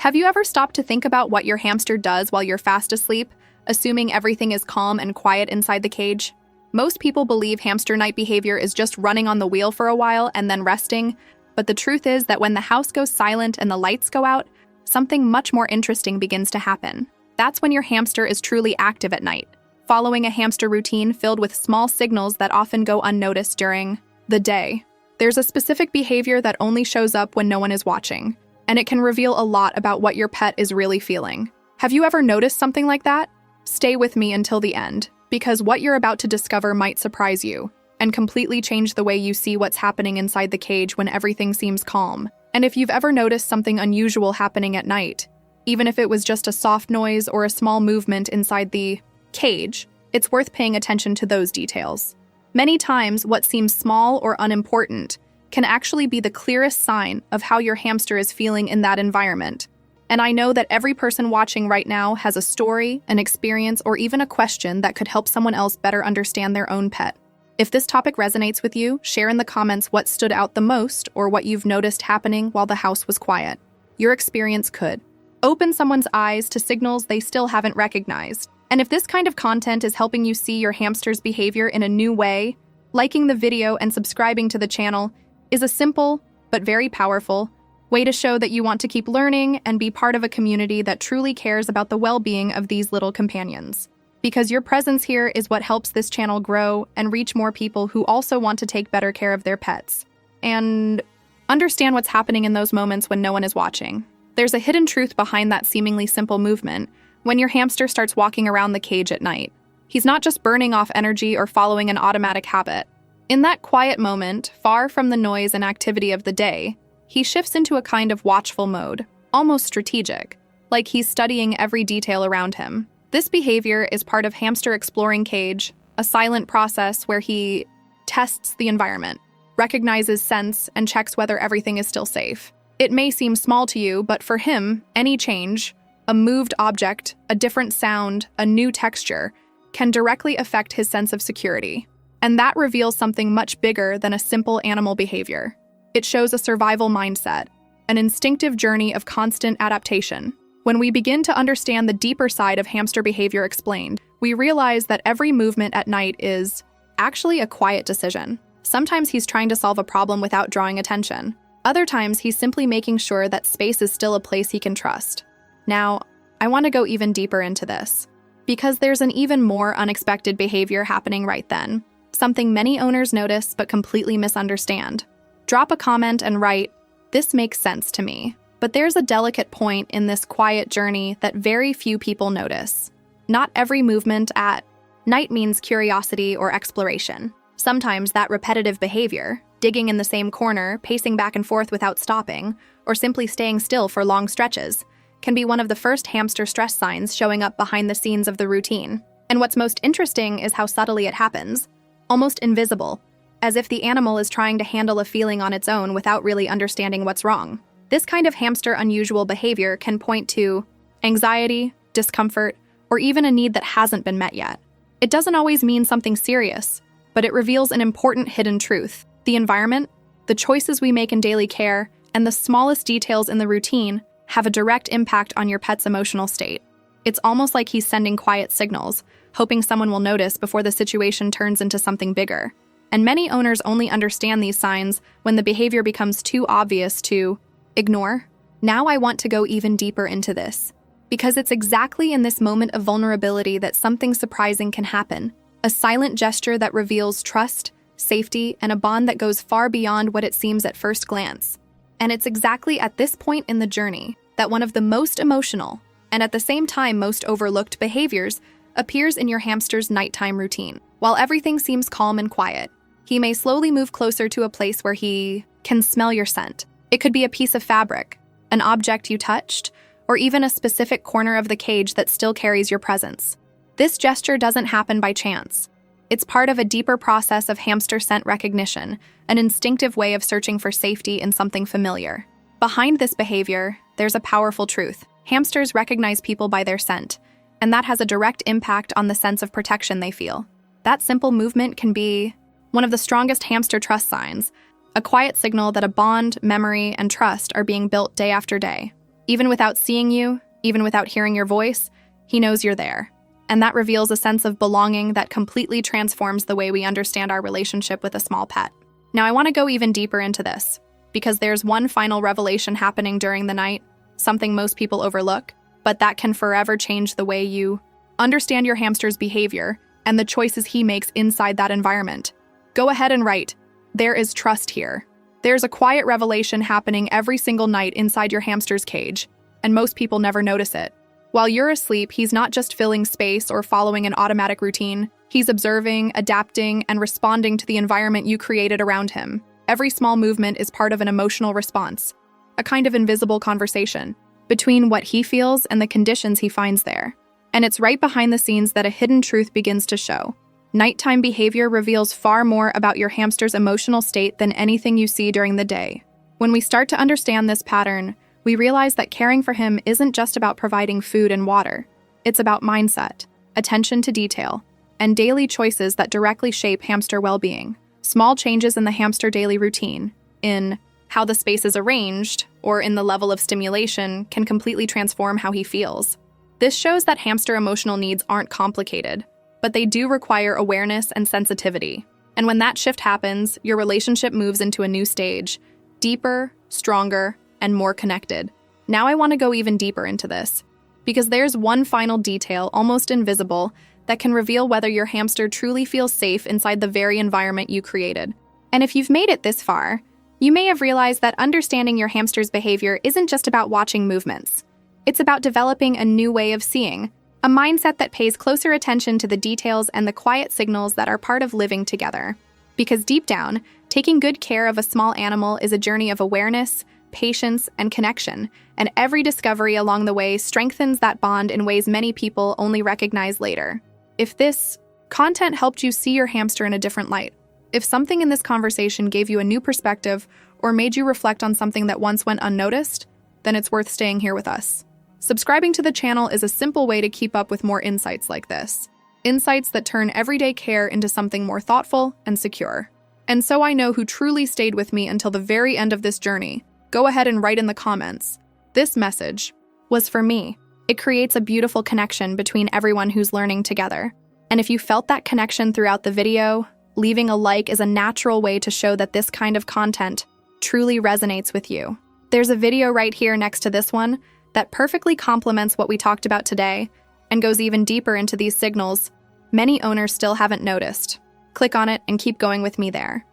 Have you ever stopped to think about what your hamster does while you're fast asleep, assuming everything is calm and quiet inside the cage? Most people believe hamster night behavior is just running on the wheel for a while and then resting, but the truth is that when the house goes silent and the lights go out, something much more interesting begins to happen. That's when your hamster is truly active at night, following a hamster routine filled with small signals that often go unnoticed during the day. There's a specific behavior that only shows up when no one is watching, and it can reveal a lot about what your pet is really feeling. Have you ever noticed something like that? Stay with me until the end, because what you're about to discover might surprise you and completely change the way you see what's happening inside the cage when everything seems calm. And if you've ever noticed something unusual happening at night, even if it was just a soft noise or a small movement inside the cage, it's worth paying attention to those details. Many times, what seems small or unimportant can actually be the clearest sign of how your hamster is feeling in that environment. And I know that every person watching right now has a story, an experience, or even a question that could help someone else better understand their own pet. If this topic resonates with you, share in the comments what stood out the most or what you've noticed happening while the house was quiet. Your experience could open someone's eyes to signals they still haven't recognized. And if this kind of content is helping you see your hamster's behavior in a new way, liking the video and subscribing to the channel is a simple but very powerful way to show that you want to keep learning and be part of a community that truly cares about the well-being of these little companions. Because your presence here is what helps this channel grow and reach more people who also want to take better care of their pets and understand what's happening in those moments when no one is watching. There's a hidden truth behind that seemingly simple movement when your hamster starts walking around the cage at night. He's not just burning off energy or following an automatic habit. In that quiet moment, far from the noise and activity of the day, he shifts into a kind of watchful mode, almost strategic, like he's studying every detail around him. This behavior is part of Hamster Exploring Cage, a silent process where he tests the environment, recognizes scents, and checks whether everything is still safe. It may seem small to you, but for him, any change, a moved object, a different sound, a new texture, can directly affect his sense of security. And that reveals something much bigger than a simple animal behavior. It shows a survival mindset, an instinctive journey of constant adaptation. When we begin to understand the deeper side of hamster behavior explained, we realize that every movement at night is actually a quiet decision. Sometimes he's trying to solve a problem without drawing attention. Other times he's simply making sure that space is still a place he can trust. Now, I want to go even deeper into this, because there's an even more unexpected behavior happening right then. Something many owners notice but completely misunderstand. Drop a comment and write, "This makes sense to me." But there's a delicate point in this quiet journey that very few people notice. Not every movement at night means curiosity or exploration. Sometimes that repetitive behavior, digging in the same corner, pacing back and forth without stopping, or simply staying still for long stretches, can be one of the first hamster stress signs showing up behind the scenes of the routine. And what's most interesting is how subtly it happens. Almost invisible, as if the animal is trying to handle a feeling on its own without really understanding what's wrong. This kind of hamster unusual behavior can point to anxiety, discomfort, or even a need that hasn't been met yet. It doesn't always mean something serious, but it reveals an important hidden truth. The environment, the choices we make in daily care, and the smallest details in the routine have a direct impact on your pet's emotional state. It's almost like he's sending quiet signals, hoping someone will notice before the situation turns into something bigger. And many owners only understand these signs when the behavior becomes too obvious to ignore. Now I want to go even deeper into this, because it's exactly in this moment of vulnerability that something surprising can happen. A silent gesture that reveals trust, safety, and a bond that goes far beyond what it seems at first glance. And it's exactly at this point in the journey that one of the most emotional, and at the same time most overlooked behaviors appears in your hamster's nighttime routine. While everything seems calm and quiet, he may slowly move closer to a place where he can smell your scent. It could be a piece of fabric, an object you touched, or even a specific corner of the cage that still carries your presence. This gesture doesn't happen by chance. It's part of a deeper process of hamster scent recognition, an instinctive way of searching for safety in something familiar. Behind this behavior, there's a powerful truth. Hamsters recognize people by their scent, and that has a direct impact on the sense of protection they feel. That simple movement can be one of the strongest hamster trust signs, a quiet signal that a bond, memory, and trust are being built day after day. Even without seeing you, even without hearing your voice, he knows you're there. And that reveals a sense of belonging that completely transforms the way we understand our relationship with a small pet. Now, I want to go even deeper into this, because there's one final revelation happening during the night, something most people overlook, but that can forever change the way you understand your hamster's behavior and the choices he makes inside that environment. Go ahead and write, there is trust here. There's a quiet revelation happening every single night inside your hamster's cage, and most people never notice it. While you're asleep, he's not just filling space or following an automatic routine. He's observing, adapting, and responding to the environment you created around him. Every small movement is part of an emotional response, a kind of invisible conversation between what he feels and the conditions he finds there. And it's right behind the scenes that a hidden truth begins to show. Nighttime behavior reveals far more about your hamster's emotional state than anything you see during the day. When we start to understand this pattern, we realize that caring for him isn't just about providing food and water. It's about mindset, attention to detail, and daily choices that directly shape hamster well-being. Small changes in the hamster daily routine, in how the space is arranged, or in the level of stimulation, can completely transform how he feels. This shows that hamster emotional needs aren't complicated, but they do require awareness and sensitivity. And when that shift happens, your relationship moves into a new stage, deeper, stronger, and more connected. Now I want to go even deeper into this, because there's one final detail, almost invisible, that can reveal whether your hamster truly feels safe inside the very environment you created. And if you've made it this far, you may have realized that understanding your hamster's behavior isn't just about watching movements. It's about developing a new way of seeing, a mindset that pays closer attention to the details and the quiet signals that are part of living together. Because deep down, taking good care of a small animal is a journey of awareness, patience, and connection, and every discovery along the way strengthens that bond in ways many people only recognize later. If this content helped you see your hamster in a different light, if something in this conversation gave you a new perspective or made you reflect on something that once went unnoticed, then it's worth staying here with us. Subscribing to the channel is a simple way to keep up with more insights like this. Insights that turn everyday care into something more thoughtful and secure. And so I know who truly stayed with me until the very end of this journey. Go ahead and write in the comments, this message was for me. It creates a beautiful connection between everyone who's learning together. And if you felt that connection throughout the video, leaving a like is a natural way to show that this kind of content truly resonates with you. There's a video right here next to this one that perfectly complements what we talked about today and goes even deeper into these signals many owners still haven't noticed. Click on it and keep going with me there.